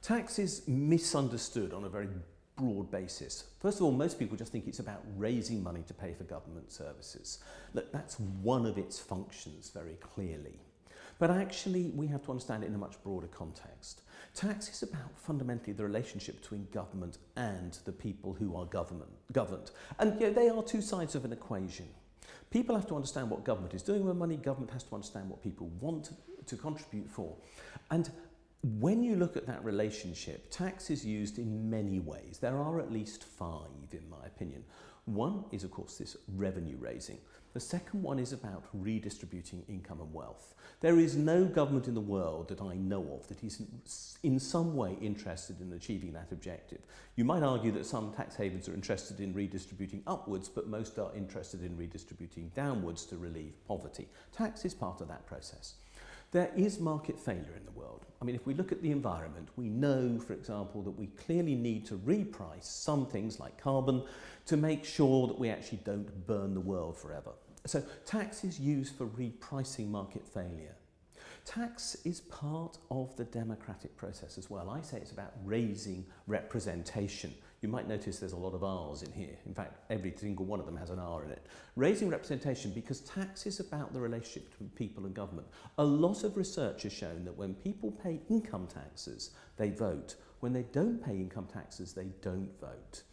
Tax is misunderstood on a very broad basis. First of all, most people just think it's about raising money to pay for government services. Look, that's one of its functions very clearly. But actually, we have to understand it in a much broader context. Tax is about fundamentally the relationship between government and the people who are governed. And they are two sides of an equation. People have to understand what government is doing with money. Government has to understand what people want to contribute for. And when you look at that relationship, tax is used in many ways. There are at least 5, in my opinion. One is, of course, this revenue raising. The second one is about redistributing income and wealth. There is no government in the world that I know of that is in some way interested in achieving that objective. You might argue that some tax havens are interested in redistributing upwards, but most are interested in redistributing downwards to relieve poverty. Tax is part of that process. There is market failure in the world. I mean, if we look at the environment, we know, for example, that we clearly need to reprice some things like carbon to make sure that we actually don't burn the world forever. So tax is used for repricing market failure. Tax is part of the democratic process as well. I say it's about raising representation. You might notice there's a lot of R's in here. In fact, every single one of them has an R in it. Raising representation because tax is about the relationship between people and government. A lot of research has shown that when people pay income taxes, they vote. When they don't pay income taxes, they don't vote.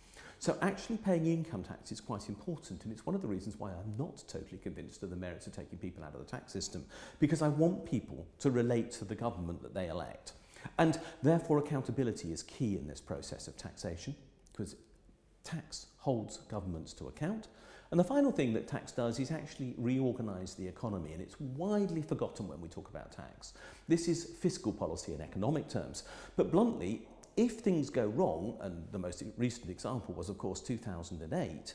So actually paying income tax is quite important, and it's one of the reasons why I'm not totally convinced of the merits of taking people out of the tax system, because I want people to relate to the government that they elect. And therefore accountability is key in this process of taxation, because tax holds governments to account. And the final thing that tax does is actually reorganise the economy, and it's widely forgotten when we talk about tax. This is fiscal policy in economic terms, but bluntly, if things go wrong, and the most recent example was, of course, 2008,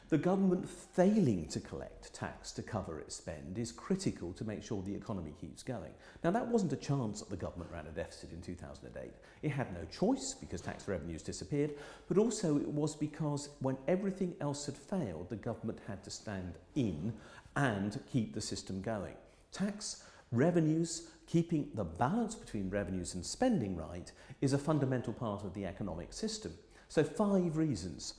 the government failing to collect tax to cover its spend is critical to make sure the economy keeps going. Now, that wasn't a chance that the government ran a deficit in 2008. It had no choice because tax revenues disappeared, but also it was because when everything else had failed, the government had to stand in and keep the system going. Tax revenues, keeping the balance between revenues and spending right, is a fundamental part of the economic system. So 5 reasons: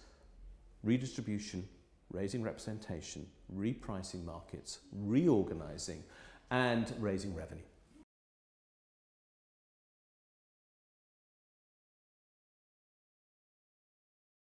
redistribution, raising representation, repricing markets, reorganising, and raising revenue.